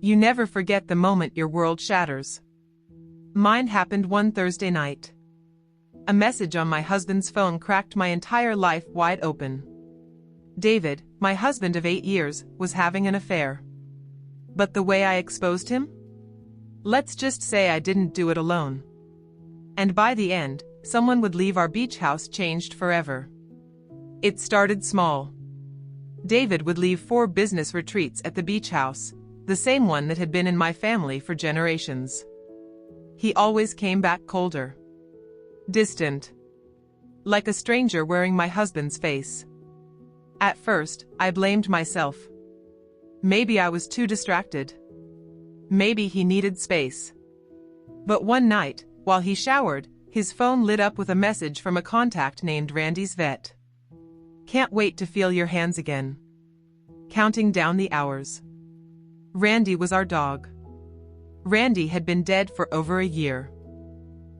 You never forget the moment your world shatters. Mine happened one Thursday night. A message on my husband's phone cracked my entire life wide open. David, my husband of 8 years, was having an affair. But the way I exposed him? Let's just say I didn't do it alone. And by the end, someone would leave our beach house changed forever. It started small. David would leave 4 business retreats at the beach house, the same one that had been in my family for generations. He always came back colder. Distant. Like a stranger wearing my husband's face. At first, I blamed myself. Maybe I was too distracted. Maybe he needed space. But one night, while he showered, his phone lit up with a message from a contact named Randy's vet. Can't wait to feel your hands again. Counting down the hours. Randy was our dog. Randy had been dead for over a year.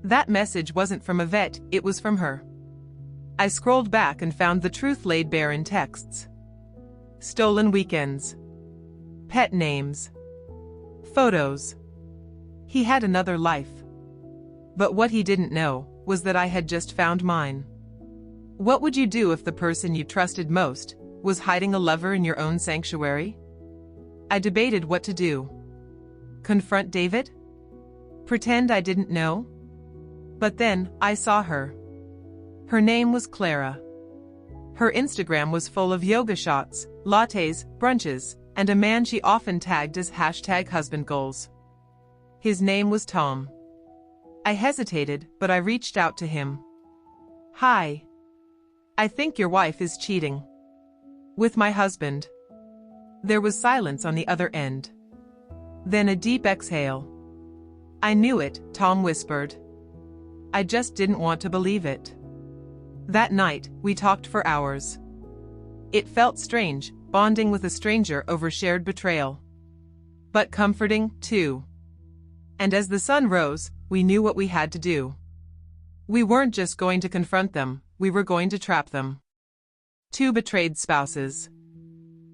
That message wasn't from a vet, it was from her. I scrolled back and found the truth laid bare in texts. Stolen weekends. Pet names. Photos. He had another life. But what he didn't know was that I had just found mine. What would you do if the person you trusted most was hiding a lover in your own sanctuary? I debated what to do. Confront David? Pretend I didn't know? But then, I saw her. Her name was Clara. Her Instagram was full of yoga shots, lattes, brunches, and a man she often tagged as #husbandgoals. His name was Tom. I hesitated, but I reached out to him. Hi. I think your wife is cheating. With my husband. There was silence on the other end. Then a deep exhale. I knew it, Tom whispered. I just didn't want to believe it. That night, we talked for hours. It felt strange, bonding with a stranger over shared betrayal. But comforting, too. And as the sun rose, we knew what we had to do. We weren't just going to confront them, we were going to trap them. 2 betrayed spouses.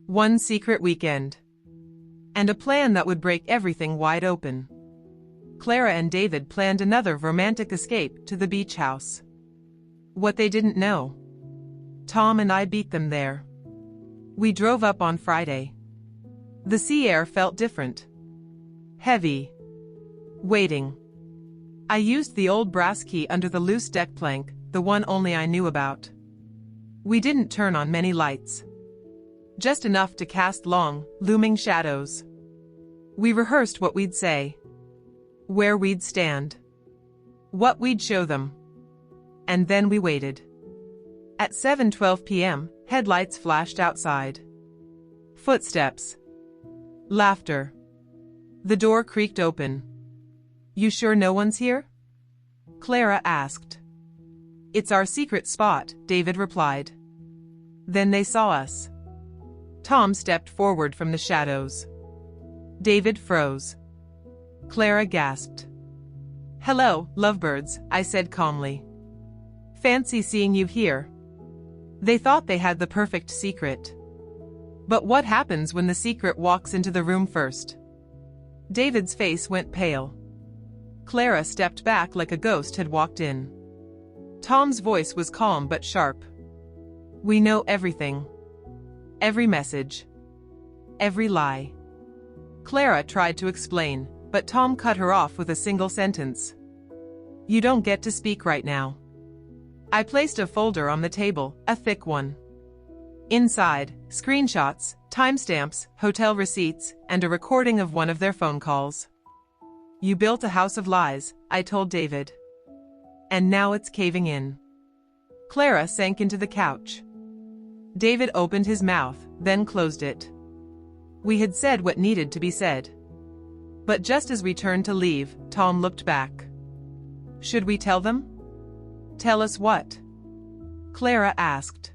1 secret weekend. And a plan that would break everything wide open. Clara and David planned another romantic escape to the beach house. What they didn't know. Tom and I beat them there. We drove up on Friday. The sea air felt different. Heavy. Waiting. I used the old brass key under the loose deck plank, the one only I knew about. We didn't turn on many lights. Just enough to cast long, looming shadows. We rehearsed what we'd say. Where we'd stand. What we'd show them. And then we waited. At 7:12 p.m., headlights flashed outside. Footsteps. Laughter. The door creaked open. You sure no one's here? Clara asked. It's our secret spot, David replied. Then they saw us. Tom stepped forward from the shadows. David froze. Clara gasped. Hello, lovebirds, I said calmly. Fancy seeing you here. They thought they had the perfect secret. But what happens when the secret walks into the room first? David's face went pale. Clara stepped back like a ghost had walked in. Tom's voice was calm but sharp. We know everything. Every message. Every lie. Clara tried to explain, but Tom cut her off with a single sentence. You don't get to speak right now. I placed a folder on the table, a thick one. Inside, screenshots, timestamps, hotel receipts, and a recording of one of their phone calls. You built a house of lies, I told David. And now it's caving in. Clara sank into the couch. David opened his mouth, then closed it. We had said what needed to be said. But just as we turned to leave, Tom looked back. Should we tell them? Tell us what? Clara asked.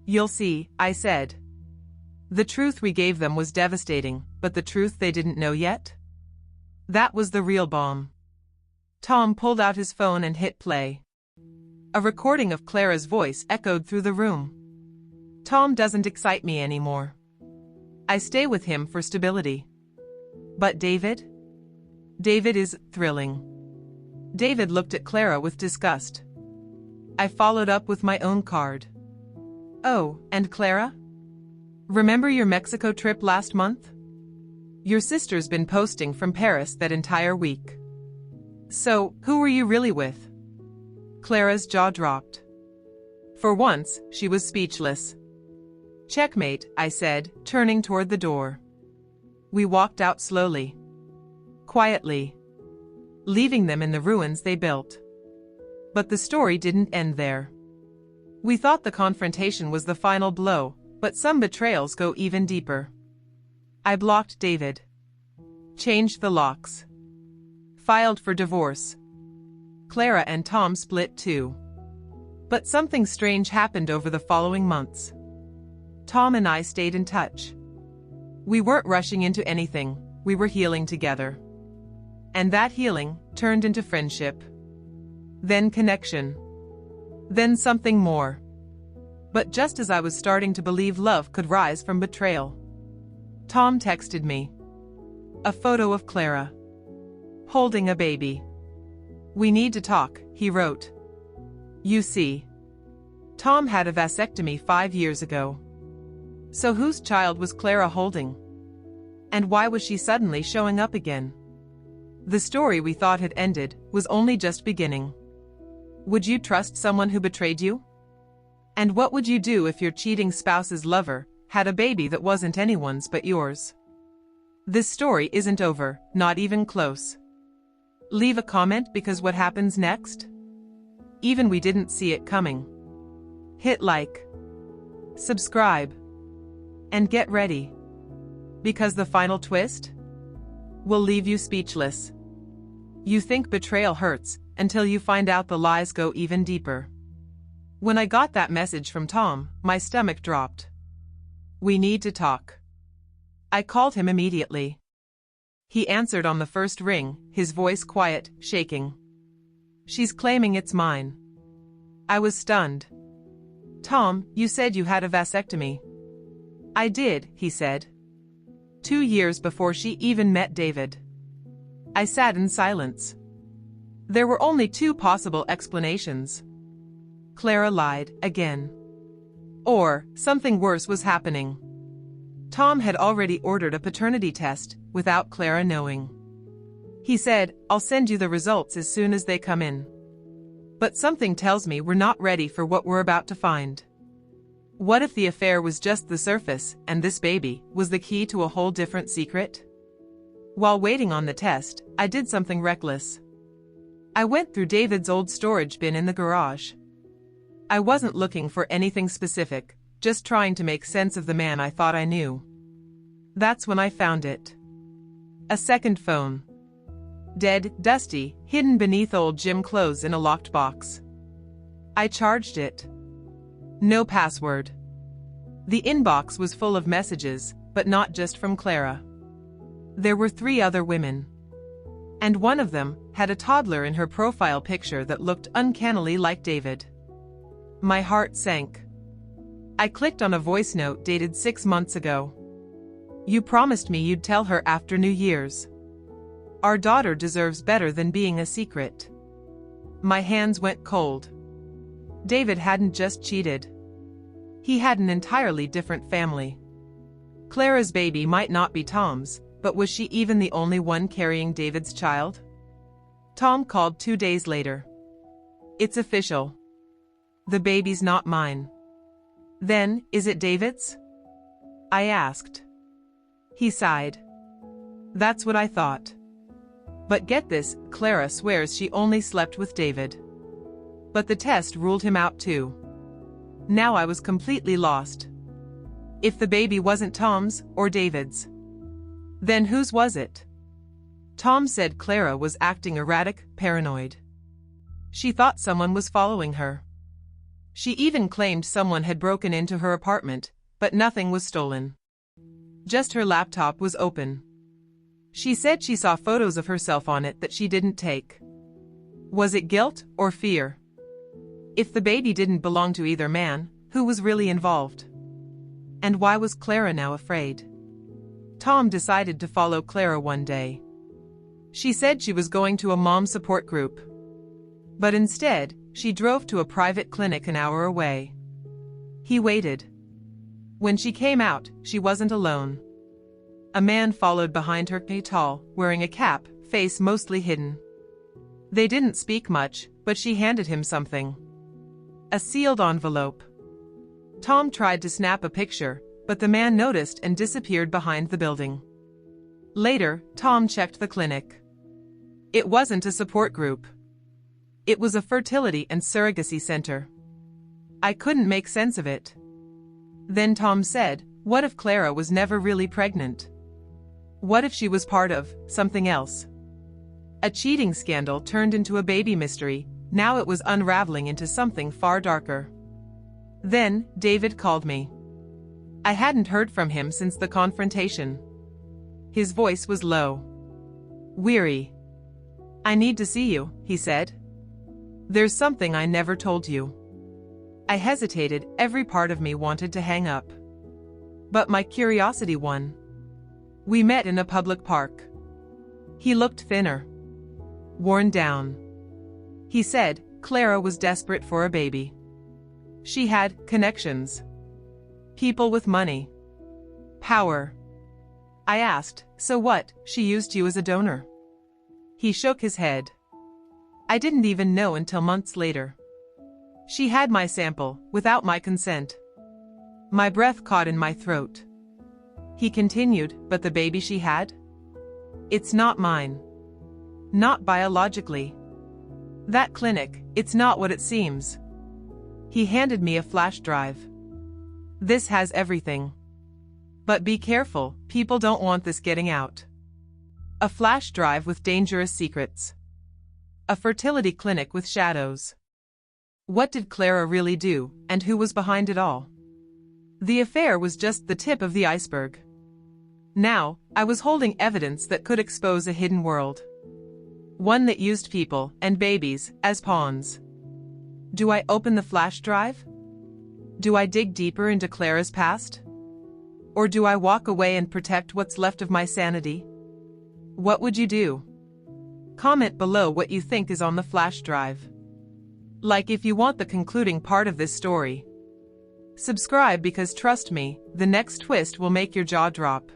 You'll see, I said. The truth we gave them was devastating, but the truth they didn't know yet? That was the real bomb. Tom pulled out his phone and hit play. A recording of Clara's voice echoed through the room. Tom doesn't excite me anymore. I stay with him for stability. But David? David is thrilling. David looked at Clara with disgust. I followed up with my own card. Oh, and Clara? Remember your Mexico trip last month? Your sister's been posting from Paris that entire week. So, who were you really with? Clara's jaw dropped. For once, she was speechless. Checkmate, I said, turning toward the door. We walked out slowly. Quietly. Leaving them in the ruins they built. But the story didn't end there. We thought the confrontation was the final blow, but some betrayals go even deeper. I blocked David. Changed the locks. Filed for divorce. Clara and Tom split too. But something strange happened over the following months. Tom and I stayed in touch. We weren't rushing into anything, we were healing together. And that healing turned into friendship. Then connection. Then something more. But just as I was starting to believe love could rise from betrayal, Tom texted me. A photo of Clara. Holding a baby. We need to talk, he wrote. You see. Tom had a vasectomy 5 years ago. So whose child was Clara holding? And why was she suddenly showing up again? The story we thought had ended was only just beginning. Would you trust someone who betrayed you? And what would you do if your cheating spouse's lover had a baby that wasn't anyone's but yours? This story isn't over, not even close. Leave a comment because what happens next? Even we didn't see it coming. Hit like. Subscribe. And get ready. Because the final twist will leave you speechless. You think betrayal hurts until you find out the lies go even deeper. When I got that message from Tom, my stomach dropped. We need to talk. I called him immediately. He answered on the first ring, his voice quiet, shaking. She's claiming it's mine. I was stunned. Tom, you said you had a vasectomy. I did, he said. 2 years before she even met David. I sat in silence. There were only 2 possible explanations. Clara lied, again. Or, something worse was happening. Tom had already ordered a paternity test, without Clara knowing. He said, I'll send you the results as soon as they come in. But something tells me we're not ready for what we're about to find. What if the affair was just the surface, and this baby was the key to a whole different secret? While waiting on the test, I did something reckless. I went through David's old storage bin in the garage. I wasn't looking for anything specific, just trying to make sense of the man I thought I knew. That's when I found it. A second phone. Dead, dusty, hidden beneath old gym clothes in a locked box. I charged it. No password. The inbox was full of messages, but not just from Clara. There were 3 other women. And one of them had a toddler in her profile picture that looked uncannily like David. My heart sank. I clicked on a voice note dated 6 months ago. You promised me you'd tell her after New Year's. Our daughter deserves better than being a secret. My hands went cold. David hadn't just cheated. He had an entirely different family. Clara's baby might not be Tom's, but was she even the only one carrying David's child? Tom called 2 days later. It's official. The baby's not mine. Then, is it David's? I asked. He sighed. That's what I thought. But get this, Clara swears she only slept with David. But the test ruled him out too. Now I was completely lost. If the baby wasn't Tom's or David's, then whose was it? Tom said Clara was acting erratic, paranoid. She thought someone was following her. She even claimed someone had broken into her apartment, but nothing was stolen. Just her laptop was open. She said she saw photos of herself on it that she didn't take. Was it guilt or fear? If the baby didn't belong to either man, who was really involved? And why was Clara now afraid? Tom decided to follow Clara one day. She said she was going to a mom support group. But instead, she drove to a private clinic an hour away. He waited. When she came out, she wasn't alone. A man followed behind her, tall, wearing a cap, face mostly hidden. They didn't speak much, but she handed him something. A sealed envelope. Tom tried to snap a picture, but the man noticed and disappeared behind the building. Later, Tom checked the clinic. It wasn't a support group. It was a fertility and surrogacy center. I couldn't make sense of it. Then Tom said, what if Clara was never really pregnant? What if she was part of something else? A cheating scandal turned into a baby mystery, now it was unraveling into something far darker. Then, David called me. I hadn't heard from him since the confrontation. His voice was low. Weary. I need to see you, he said. There's something I never told you. I hesitated, every part of me wanted to hang up. But my curiosity won. We met in a public park. He looked thinner. Worn down. He said, Clara was desperate for a baby. She had connections. People with money. Power. I asked, so what, she used you as a donor? He shook his head. I didn't even know until months later. She had my sample, without my consent. My breath caught in my throat. He continued, but the baby she had? It's not mine. Not biologically. That clinic, it's not what it seems. He handed me a flash drive. This has everything. But be careful, people don't want this getting out. A flash drive with dangerous secrets. A fertility clinic with shadows. What did Clara really do, and who was behind it all? The affair was just the tip of the iceberg. Now, I was holding evidence that could expose a hidden world. One that used people and babies as pawns. Do I open the flash drive? Do I dig deeper into Clara's past? Or do I walk away and protect what's left of my sanity? What would you do? Comment below what you think is on the flash drive. Like if you want the concluding part of this story. Subscribe because trust me, the next twist will make your jaw drop.